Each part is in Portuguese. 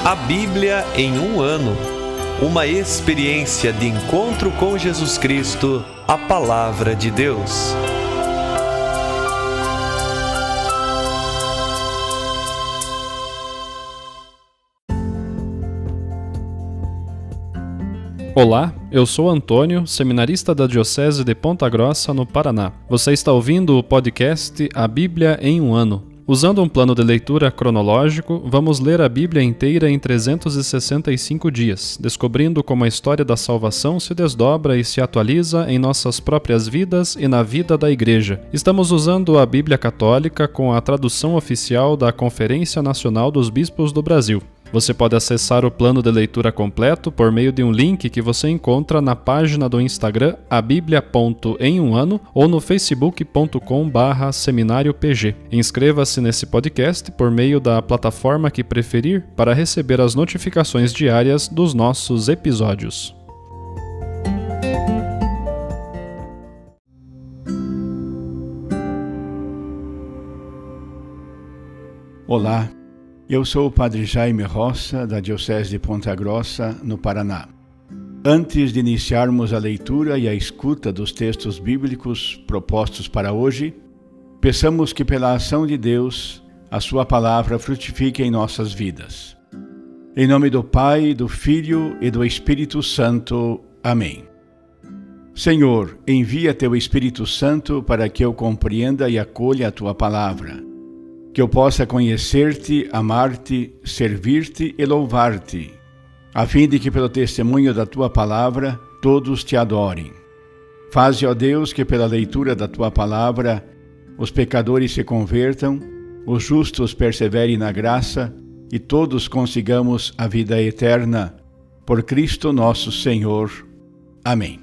A Bíblia em um ano. Uma experiência de encontro com Jesus Cristo, a Palavra de Deus. Olá, eu sou Antônio, seminarista da Diocese de Ponta Grossa, no Paraná. Você está ouvindo o podcast A Bíblia em um ano. Usando um plano de leitura cronológico, vamos ler a Bíblia inteira em 365 dias, descobrindo como a história da salvação se desdobra e se atualiza em nossas próprias vidas e na vida da Igreja. Estamos usando a Bíblia Católica com a tradução oficial da Conferência Nacional dos Bispos do Brasil. Você pode acessar o plano de leitura completo por meio de um link que você encontra na página do Instagram abiblia.emumano ou no facebook.com/seminariopg. Inscreva-se nesse podcast por meio da plataforma que preferir para receber as notificações diárias dos nossos episódios. Olá, eu sou o Padre Jaime Roça, da Diocese de Ponta Grossa, no Paraná. Antes de iniciarmos a leitura e a escuta dos textos bíblicos propostos para hoje, peçamos que pela ação de Deus, a sua palavra frutifique em nossas vidas. Em nome do Pai, do Filho e do Espírito Santo. Amém. Senhor, envia teu Espírito Santo para que eu compreenda e acolha a tua palavra, que eu possa conhecer-te, amar-te, servir-te e louvar-te, a fim de que pelo testemunho da tua palavra todos te adorem. Faze, ó Deus, que pela leitura da tua palavra os pecadores se convertam, os justos perseverem na graça e todos consigamos a vida eterna. Por Cristo nosso Senhor. Amém.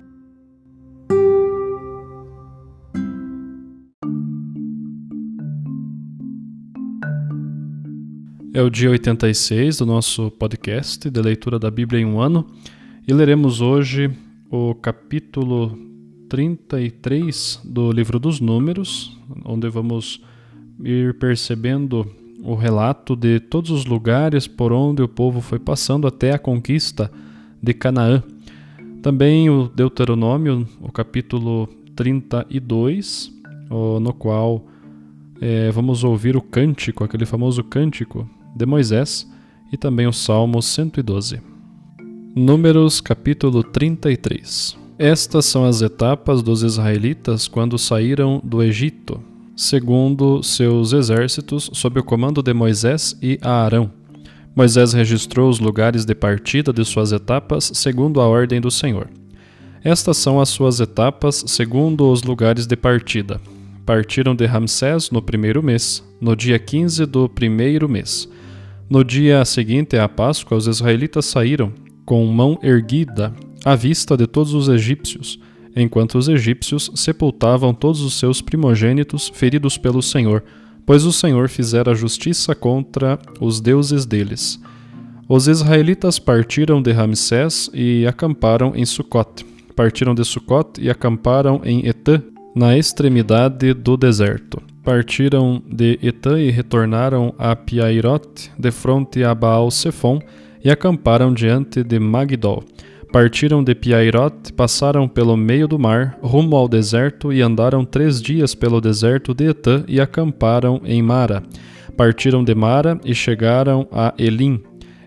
É o dia 86 do nosso podcast de leitura da Bíblia em um ano e leremos hoje o capítulo 33 do livro dos Números, onde vamos ir percebendo o relato de todos os lugares por onde o povo foi passando até a conquista de Canaã. Também o Deuteronômio, o capítulo 32, no qual vamos ouvir o cântico, aquele famoso cântico de Moisés, e também o Salmo 112. Números capítulo 33. Estas são as etapas dos israelitas quando saíram do Egito, segundo seus exércitos, sob o comando de Moisés e Arão. Moisés registrou os lugares de partida de suas etapas segundo a ordem do Senhor. Estas são as suas etapas segundo os lugares de partida. Partiram de Ramsés no primeiro mês, no dia 15 do primeiro mês. No dia seguinte à Páscoa, os israelitas saíram, com mão erguida, à vista de todos os egípcios, enquanto os egípcios sepultavam todos os seus primogênitos feridos pelo Senhor, pois o Senhor fizera justiça contra os deuses deles. Os israelitas partiram de Ramsés e acamparam em Sucote. Partiram de Sucote e acamparam em Etã, na extremidade do deserto. Partiram de Etã e retornaram a Piairote, de fronte a Baal-Sefom, e acamparam diante de Magdol. Partiram de Piairote, passaram pelo meio do mar, rumo ao deserto, e andaram 3 dias pelo deserto de Etã e acamparam em Mara. Partiram de Mara e chegaram a Elim.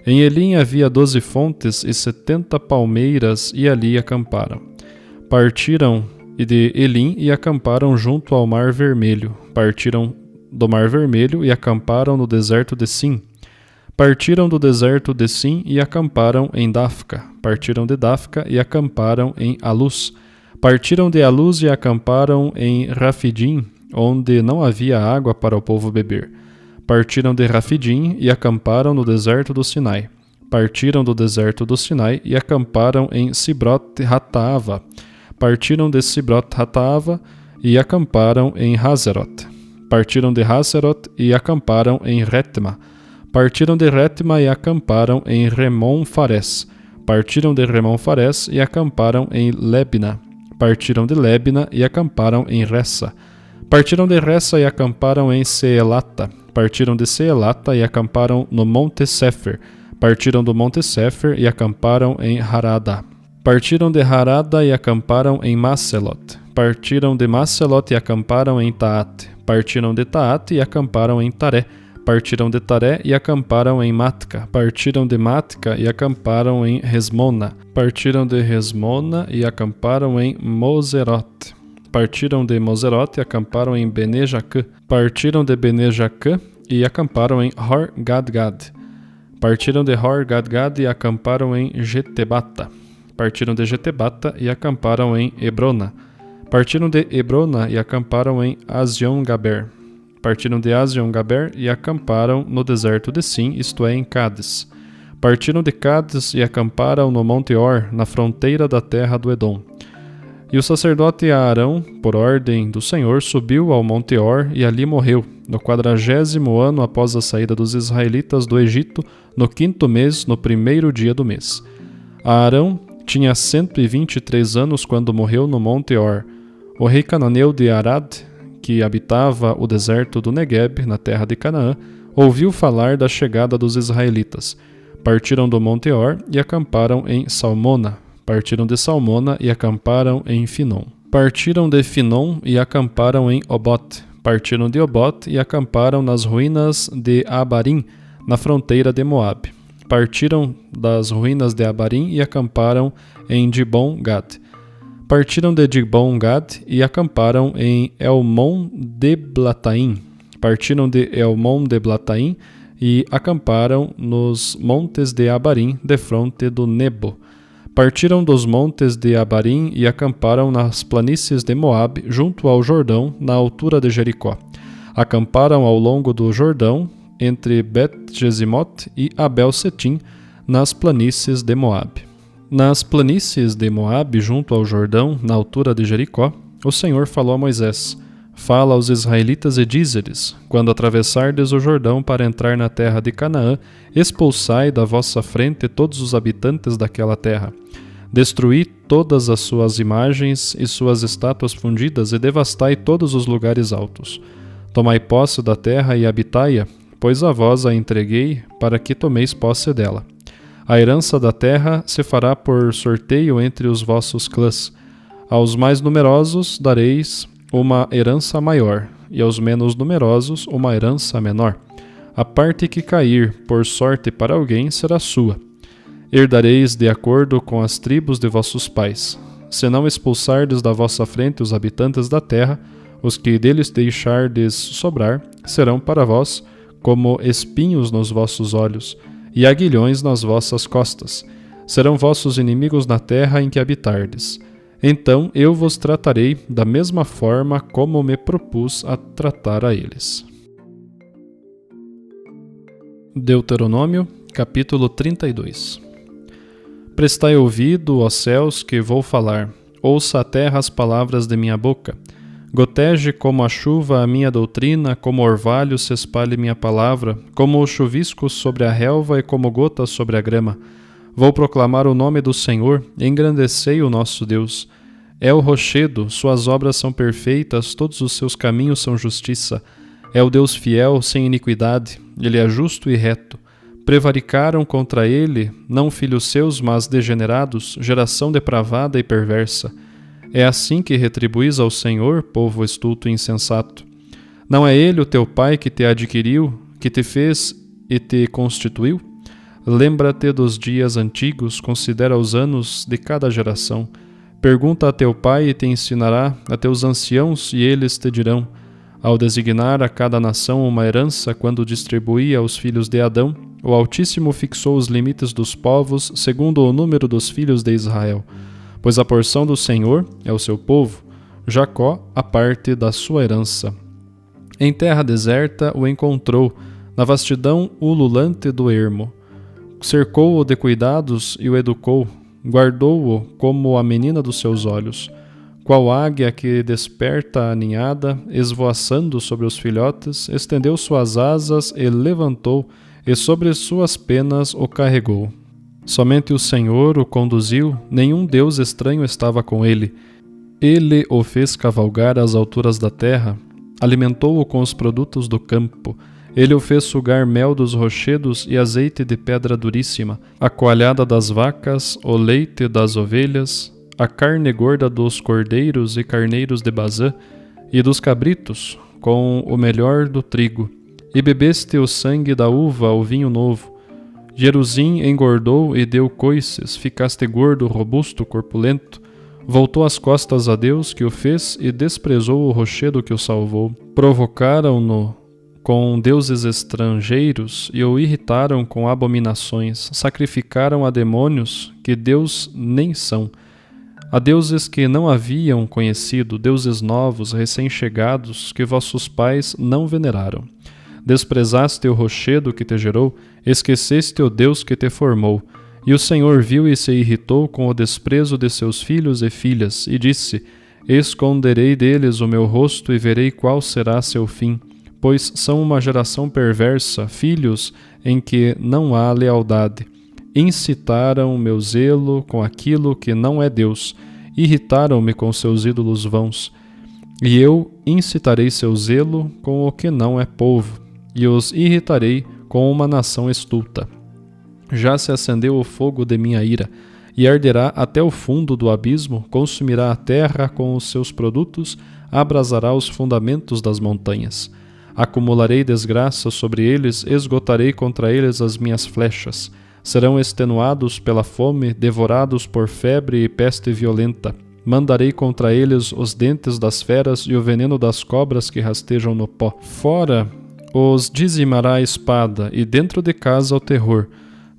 Em Elim havia 12 fontes e 70 palmeiras, e ali acamparam. Partiram de Elim e acamparam junto ao Mar Vermelho. Partiram do Mar Vermelho e acamparam no deserto de Sim. Partiram do deserto de Sim e acamparam em Dafca. Partiram de Dafca e acamparam em Alus. Partiram de Alus e acamparam em Rafidim, onde não havia água para o povo beber. Partiram de Rafidim e acamparam no deserto do Sinai. Partiram do deserto do Sinai e acamparam em Sibrot-Hataava. Partiram de Sibrot-Hataava e acamparam em Hazerot. Partiram de Hazerot e acamparam em Retma. Partiram de Retma e acamparam em Remon-Fares. Partiram de Remon-Fares e acamparam em Lebna. Partiram de Lebna e acamparam em Ressa. Partiram de Ressa e acamparam em Seelata. Partiram de Seelata e acamparam no Monte Sefer. Partiram do monte Sefer e acamparam em Harada. Partiram de Harada e acamparam em Masselot. Partiram de Masselot e acamparam em Taate. Partiram de Taate e acamparam em Taré. Partiram de Taré e acamparam em Matka. Partiram de Matka e acamparam em Resmona. Partiram de Resmona e acamparam em Moserot. Partiram de Moserot e acamparam em Bene-Jacã. Partiram de Bene-Jacã e acamparam em Hor-Gadgad. Partiram de Hor-Gadgad e acamparam em Getebata. Partiram de Getebata e acamparam em Hebrona. Partiram de Hebrona e acamparam em Azion-Gaber. Partiram de Azion-Gaber e acamparam no deserto de Sim, isto é, em Cádiz. Partiram de Cádiz e acamparam no Monte Or, na fronteira da terra do Edom. E o sacerdote Aarão, por ordem do Senhor, subiu ao Monte Or e ali morreu, no 40º ano após a saída dos israelitas do Egito, no 5º mês, no 1º dia do mês. Aarão tinha 123 anos quando morreu no Monte Or. O rei cananeu de Arad, que habitava o deserto do Negueb, na terra de Canaã, ouviu falar da chegada dos israelitas. Partiram do Monte Or e acamparam em Salmona. Partiram de Salmona e acamparam em Finom. Partiram de Finom e acamparam em Obote. Partiram de Obote e acamparam nas ruínas de Abarim, na fronteira de Moabe. Partiram das ruínas de Abarim e acamparam em Dibon-Gad. Partiram de Dibon-Gad e acamparam em Elmon-Deblataim. Partiram de Elmon-Deblataim e acamparam nos montes de Abarim, defronte do Nebo. Partiram dos montes de Abarim e acamparam nas planícies de Moabe, junto ao Jordão, na altura de Jericó. Acamparam ao longo do Jordão, entre Bet-Gesimot e Abel-Setim, nas planícies de Moabe. Nas planícies de Moabe, junto ao Jordão, na altura de Jericó, o Senhor falou a Moisés: Fala aos israelitas e dize-lhes: Quando atravessardes o Jordão para entrar na terra de Canaã, expulsai da vossa frente todos os habitantes daquela terra. Destruí todas as suas imagens e suas estátuas fundidas e devastai todos os lugares altos. Tomai posse da terra e habitai-a, pois a vós a entreguei para que tomeis posse dela. A herança da terra se fará por sorteio entre os vossos clãs. Aos mais numerosos dareis uma herança maior, e aos menos numerosos uma herança menor. A parte que cair por sorte para alguém será sua. Herdareis de acordo com as tribos de vossos pais. Se não expulsardes da vossa frente os habitantes da terra, os que deles deixardes sobrar serão para vós como espinhos nos vossos olhos e aguilhões nas vossas costas. Serão vossos inimigos na terra em que habitardes. Então eu vos tratarei da mesma forma como me propus a tratar a eles. Deuteronômio, capítulo 32. Prestai ouvido, ó céus, que vou falar. Ouça a terra as palavras de minha boca. Goteje como a chuva a minha doutrina, como orvalho se espalhe minha palavra, como o chuvisco sobre a relva e como gotas sobre a grama. Vou proclamar o nome do Senhor, engrandecei o nosso Deus. É o rochedo, suas obras são perfeitas, todos os seus caminhos são justiça. É o Deus fiel, sem iniquidade, ele é justo e reto. Prevaricaram contra ele, não filhos seus, mas degenerados, geração depravada e perversa. É assim que retribuís ao Senhor, povo estulto e insensato. Não é ele o teu pai que te adquiriu, que te fez e te constituiu? Lembra-te dos dias antigos, considera os anos de cada geração. Pergunta a teu pai e te ensinará, a teus anciãos e eles te dirão. Ao designar a cada nação uma herança quando distribuía aos filhos de Adão, o Altíssimo fixou os limites dos povos segundo o número dos filhos de Israel. Pois a porção do Senhor é o seu povo, Jacó a parte da sua herança. Em terra deserta o encontrou, na vastidão ululante do ermo. Cercou-o de cuidados e o educou, guardou-o como a menina dos seus olhos. Qual águia que desperta a ninhada, esvoaçando sobre os filhotes, estendeu suas asas e levantou, e sobre suas penas o carregou. Somente o Senhor o conduziu, nenhum deus estranho estava com ele. Ele o fez cavalgar às alturas da terra, alimentou-o com os produtos do campo, Ele o fez sugar mel dos rochedos e azeite de pedra duríssima, a coalhada das vacas, o leite das ovelhas, a carne gorda dos cordeiros e carneiros de Bazã, e dos cabritos, com o melhor do trigo. E bebeste o sangue da uva ao vinho novo. Jeruzim engordou e deu coices, ficaste gordo, robusto, corpulento. Voltou as costas a Deus que o fez e desprezou o rochedo que o salvou. Provocaram-no com deuses estrangeiros e o irritaram com abominações. Sacrificaram a demônios que Deus nem são, a deuses que não haviam conhecido, deuses novos, recém-chegados, que vossos pais não veneraram. Desprezaste o rochedo que te gerou, esqueceste o Deus que te formou. E o Senhor viu e se irritou com o desprezo de seus filhos e filhas, e disse: Esconderei deles o meu rosto e verei qual será seu fim, pois são uma geração perversa, filhos em que não há lealdade. Incitaram meu zelo com aquilo que não é Deus, irritaram-me com seus ídolos vãos. E eu incitarei seu zelo com o que não é povo, e os irritarei com uma nação estulta. Já se acendeu o fogo de minha ira, e arderá até o fundo do abismo, consumirá a terra com os seus produtos, abrasará os fundamentos das montanhas. Acumularei desgraça sobre eles, esgotarei contra eles as minhas flechas. Serão extenuados pela fome, devorados por febre e peste violenta. Mandarei contra eles os dentes das feras e o veneno das cobras que rastejam no pó. Fora os dizimará a espada, e dentro de casa o terror,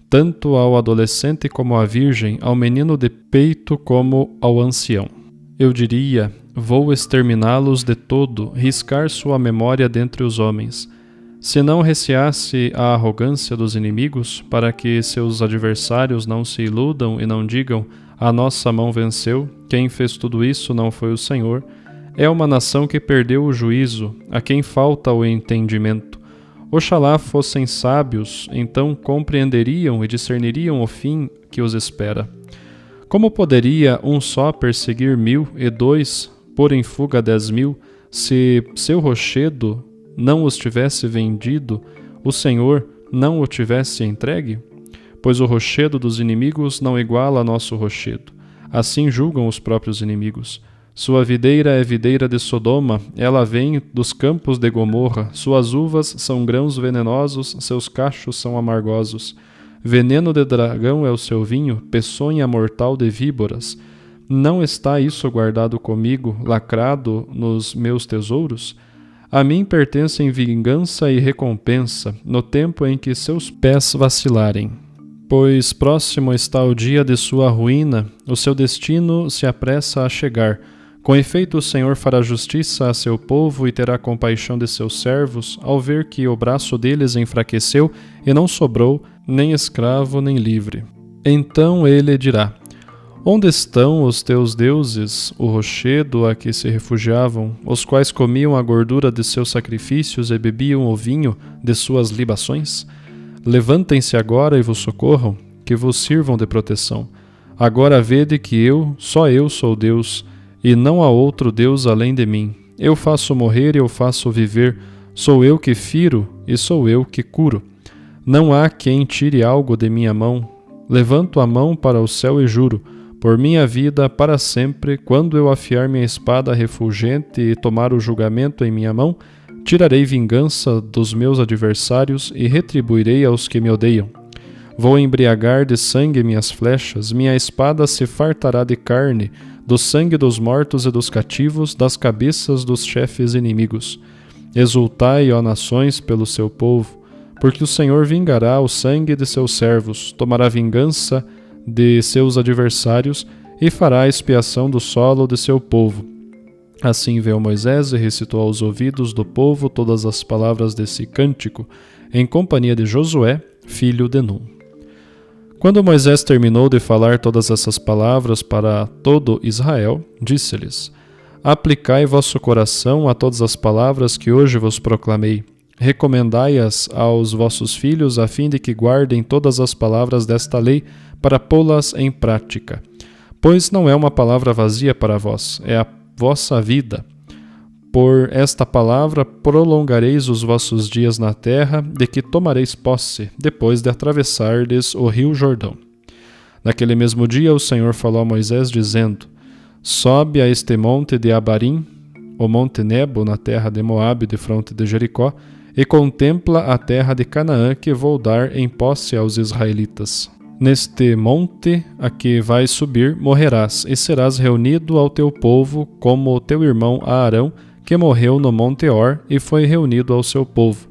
tanto ao adolescente como à virgem, ao menino de peito como ao ancião. Eu diria: vou exterminá-los de todo, riscar sua memória dentre os homens. Se não receasse a arrogância dos inimigos, para que seus adversários não se iludam e não digam: a nossa mão venceu, quem fez tudo isso não foi o Senhor, é uma nação que perdeu o juízo, a quem falta o entendimento. Oxalá fossem sábios, então compreenderiam e discerniriam o fim que os espera. Como poderia um só perseguir 1000 e 2 pôr em fuga 10.000, se seu rochedo não os tivesse vendido, o Senhor não o tivesse entregue? Pois o rochedo dos inimigos não iguala nosso rochedo. Assim julgam os próprios inimigos. Sua videira é videira de Sodoma, ela vem dos campos de Gomorra. Suas uvas são grãos venenosos, seus cachos são amargosos. Veneno de dragão é o seu vinho, peçonha mortal de víboras. Não está isso guardado comigo, lacrado nos meus tesouros? A mim pertencem vingança e recompensa, no tempo em que seus pés vacilarem. Pois próximo está o dia de sua ruína, o seu destino se apressa a chegar. Com efeito, o Senhor fará justiça a seu povo e terá compaixão de seus servos, ao ver que o braço deles enfraqueceu e não sobrou nem escravo nem livre. Então ele dirá: onde estão os teus deuses, o rochedo a que se refugiavam, os quais comiam a gordura de seus sacrifícios e bebiam o vinho de suas libações? Levantem-se agora e vos socorram, que vos sirvam de proteção. Agora vede que só eu sou Deus, e não há outro Deus além de mim. Eu faço morrer e eu faço viver, sou eu que firo e sou eu que curo. Não há quem tire algo de minha mão. Levanto a mão para o céu e juro, por minha vida para sempre, quando eu afiar minha espada refulgente e tomar o julgamento em minha mão, tirarei vingança dos meus adversários e retribuirei aos que me odeiam. Vou embriagar de sangue minhas flechas, minha espada se fartará de carne, do sangue dos mortos e dos cativos, das cabeças dos chefes inimigos. Exultai, ó nações, pelo seu povo, porque o Senhor vingará o sangue de seus servos, tomará vingança de seus adversários e fará a expiação do solo de seu povo. Assim veio Moisés e recitou aos ouvidos do povo todas as palavras desse cântico, em companhia de Josué, filho de Num. Quando Moisés terminou de falar todas essas palavras para todo Israel, disse-lhes: aplicai vosso coração a todas as palavras que hoje vos proclamei. Recomendai-as aos vossos filhos, a fim de que guardem todas as palavras desta lei, para pô-las em prática. Pois não é uma palavra vazia para vós, é a vossa vida. por esta palavra prolongareis os vossos dias na terra, de que tomareis posse, depois de atravessardes o rio Jordão. Naquele mesmo dia o Senhor falou a Moisés, dizendo: Sobe a este monte de Abarim, o monte Nebo, na terra de Moabe, defronte de Jericó, e contempla a terra de Canaã, que vou dar em posse aos israelitas. Neste monte a que vais subir morrerás, e serás reunido ao teu povo, como o teu irmão Aarão, que morreu no monte Hor, e foi reunido ao seu povo.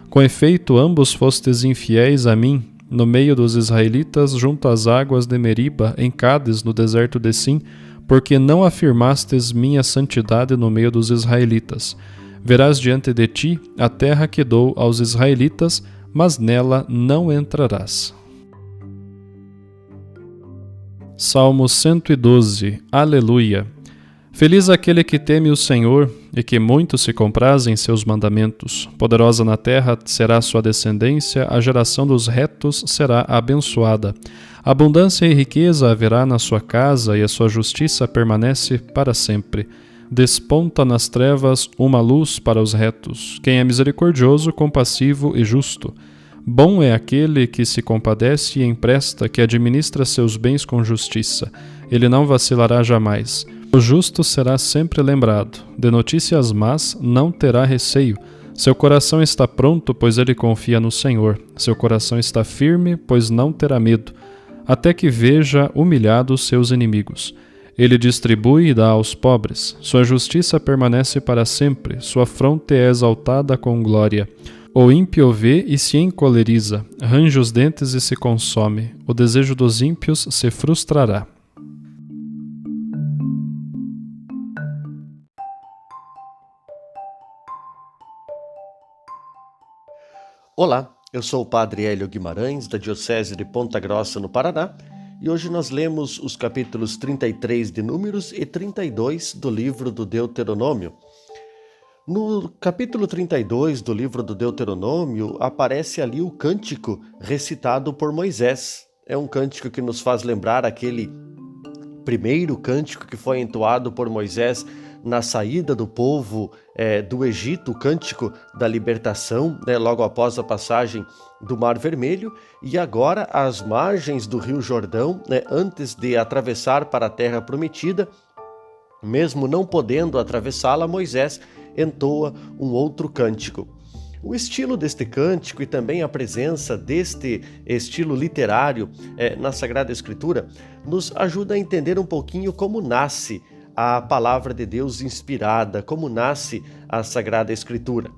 Com efeito, ambos fostes infiéis a mim, no meio dos israelitas, junto às águas de Meriba, em Cádiz, no deserto de Sim, porque não afirmastes minha santidade no meio dos israelitas. Verás diante de ti a terra que dou aos israelitas, mas nela não entrarás. Salmo 112. Aleluia! Feliz aquele que teme o Senhor e que muito se compraz em seus mandamentos. Poderosa na terra será sua descendência, a geração dos retos será abençoada. Abundância e riqueza haverá na sua casa, e a sua justiça permanece para sempre. Desponta nas trevas uma luz para os retos. Quem é misericordioso, compassivo e justo. Bom é aquele que se compadece e empresta, que administra seus bens com justiça. Ele não vacilará jamais. O justo será sempre lembrado. De notícias más não terá receio. Seu coração está pronto, pois ele confia no Senhor. Seu coração está firme, pois não terá medo, até que veja humilhados seus inimigos. Ele distribui e dá aos pobres. Sua justiça permanece para sempre. Sua fronte é exaltada com glória. O ímpio vê e se encoleriza, range os dentes e se consome. O desejo dos ímpios se frustrará. Olá, eu sou o Padre Hélio Guimarães, da Diocese de Ponta Grossa, no Paraná, e hoje nós lemos os capítulos 33 de Números e 32 do livro do Deuteronômio. No capítulo 32 do livro do Deuteronômio, aparece ali o cântico recitado por Moisés. É um cântico que nos faz lembrar aquele primeiro cântico que foi entoado por Moisés na saída do povo do Egito, o cântico da libertação, logo após a passagem do Mar Vermelho, e agora às margens do Rio Jordão, antes de atravessar para a Terra Prometida, mesmo não podendo atravessá-la, Moisés entoa um outro cântico. O estilo deste cântico e também a presença deste estilo literário na Sagrada Escritura nos ajuda a entender um pouquinho como nasce a palavra de Deus inspirada, como nasce a Sagrada Escritura.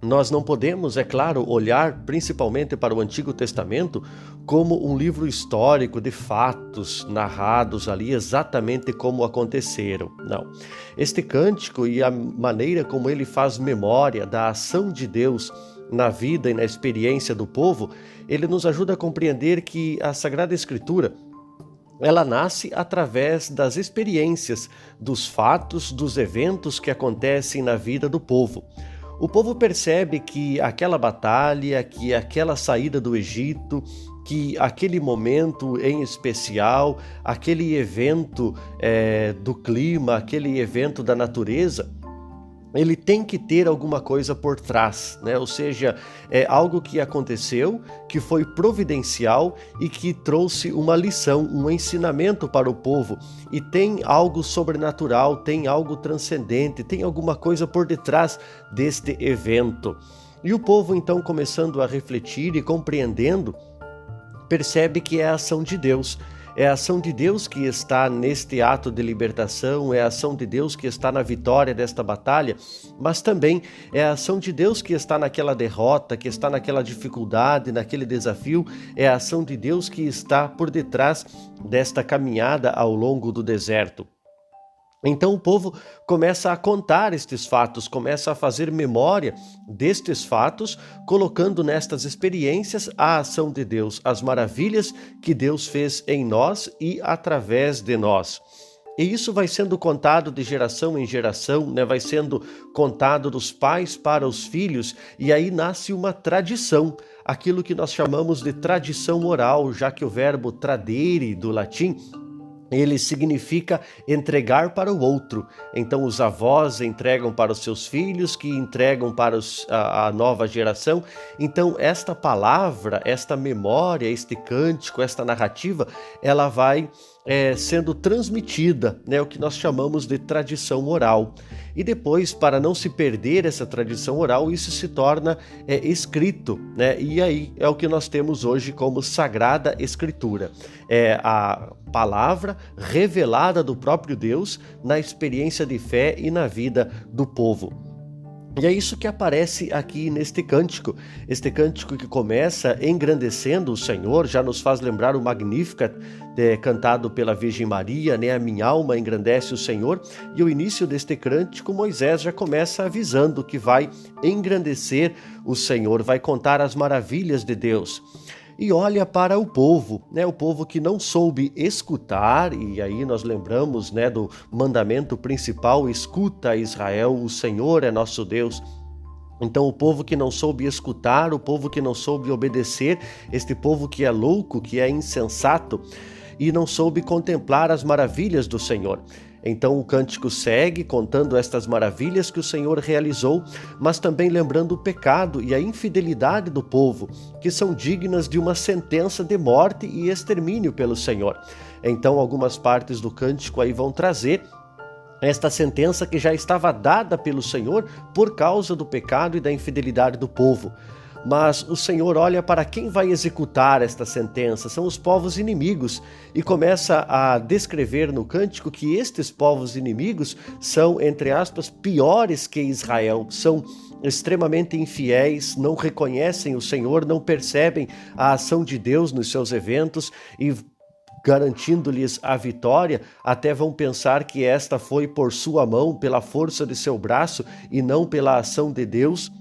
Nós não podemos, é claro, olhar principalmente para o Antigo Testamento como um livro histórico de fatos narrados ali exatamente como aconteceram. Não. Este cântico e a maneira como ele faz memória da ação de Deus na vida e na experiência do povo, ele nos ajuda a compreender que a Sagrada Escritura ela nasce através das experiências, dos fatos, dos eventos que acontecem na vida do povo. O povo percebe que aquela batalha, que aquela saída do Egito, que aquele momento em especial, aquele evento do clima, aquele evento da natureza, ele tem que ter alguma coisa por trás, Ou seja, é algo que aconteceu, que foi providencial e que trouxe uma lição, um ensinamento para o povo. E tem algo sobrenatural, tem algo transcendente, tem alguma coisa por detrás deste evento. E o povo, então, começando a refletir e compreendendo, percebe que é a ação de Deus. É a ação de Deus que está neste ato de libertação, é a ação de Deus que está na vitória desta batalha, mas também é a ação de Deus que está naquela derrota, que está naquela dificuldade, naquele desafio, é a ação de Deus que está por detrás desta caminhada ao longo do deserto. Então o povo começa a contar estes fatos, começa a fazer memória destes fatos, colocando nestas experiências a ação de Deus, as maravilhas que Deus fez em nós e através de nós. E isso vai sendo contado de geração em geração, vai sendo contado dos pais para os filhos, e aí nasce uma tradição, aquilo que nós chamamos de tradição oral, já que o verbo tradere, do latim, ele significa entregar para o outro. Então os avós entregam para os seus filhos, que entregam para a nova geração. Então esta palavra, esta memória, este cântico, esta narrativa, ela vai sendo transmitida, o que nós chamamos de tradição oral. E depois, para não se perder essa tradição oral, isso se torna escrito, E aí é o que nós temos hoje como Sagrada Escritura. É a palavra revelada do próprio Deus na experiência de fé e na vida do povo. E é isso que aparece aqui neste cântico. Este cântico que começa engrandecendo o Senhor, já nos faz lembrar o Magnificat, cantado pela Virgem Maria, A minha alma engrandece o Senhor. E o início deste cântico, Moisés já começa avisando que vai engrandecer o Senhor, vai contar as maravilhas de Deus. E olha para o povo, o povo que não soube escutar, e aí nós lembramos do mandamento principal: escuta, Israel, o Senhor é nosso Deus. Então o povo que não soube escutar, o povo que não soube obedecer, este povo que é louco, que é insensato, e não soube contemplar as maravilhas do Senhor. Então o cântico segue contando estas maravilhas que o Senhor realizou, mas também lembrando o pecado e a infidelidade do povo, que são dignas de uma sentença de morte e extermínio pelo Senhor. Então algumas partes do cântico aí vão trazer esta sentença que já estava dada pelo Senhor por causa do pecado e da infidelidade do povo. Mas o Senhor olha para quem vai executar esta sentença, são os povos inimigos, e começa a descrever no cântico que estes povos inimigos são, entre aspas, piores que Israel, são extremamente infiéis, não reconhecem o Senhor, não percebem a ação de Deus nos seus eventos e garantindo-lhes a vitória, até vão pensar que esta foi por sua mão, pela força de seu braço e não pela ação de Deus.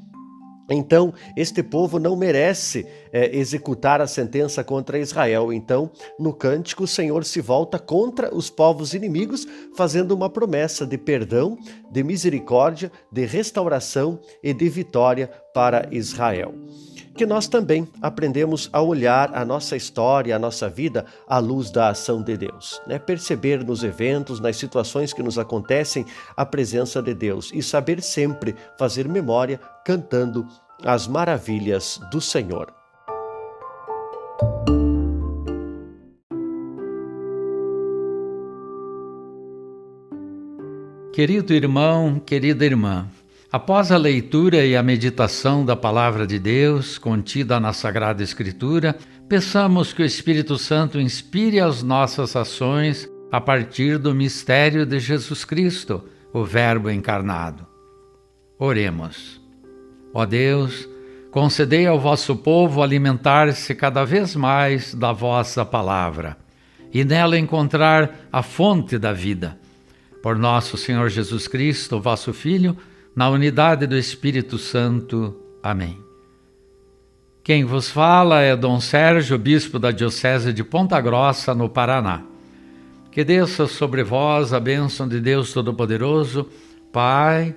Então, este povo não merece executar a sentença contra Israel. Então, no cântico, o Senhor se volta contra os povos inimigos, fazendo uma promessa de perdão, de misericórdia, de restauração e de vitória para Israel. Que nós também aprendemos a olhar a nossa história, a nossa vida, à luz da ação de Deus. Perceber nos eventos, nas situações que nos acontecem, a presença de Deus e saber sempre fazer memória cantando as maravilhas do Senhor. Querido irmão, querida irmã, após a leitura e a meditação da Palavra de Deus contida na Sagrada Escritura, peçamos que o Espírito Santo inspire as nossas ações a partir do mistério de Jesus Cristo, o Verbo encarnado. Oremos. Ó Deus, concedei ao vosso povo alimentar-se cada vez mais da vossa palavra e nela encontrar a fonte da vida. Por nosso Senhor Jesus Cristo, vosso Filho, na unidade do Espírito Santo. Amém. Quem vos fala é Dom Sérgio, bispo da Diocese de Ponta Grossa, no Paraná. Que desça sobre vós a bênção de Deus Todo-Poderoso, Pai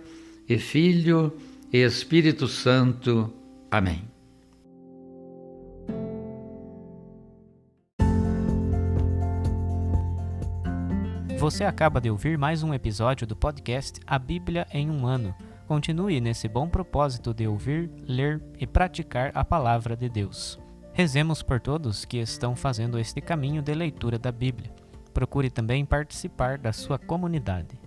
e Filho e Espírito Santo. Amém. Você acaba de ouvir mais um episódio do podcast A Bíblia em um Ano. Continue nesse bom propósito de ouvir, ler e praticar a Palavra de Deus. Rezemos por todos que estão fazendo este caminho de leitura da Bíblia. Procure também participar da sua comunidade.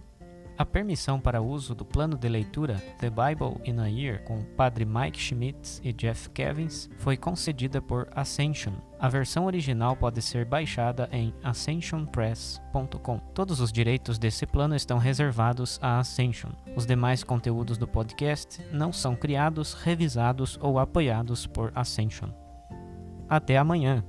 A permissão para uso do plano de leitura The Bible in a Year com o Padre Mike Schmitz e Jeff Kevins foi concedida por Ascension. A versão original pode ser baixada em ascensionpress.com. Todos os direitos desse plano estão reservados à Ascension. Os demais conteúdos do podcast não são criados, revisados ou apoiados por Ascension. Até amanhã!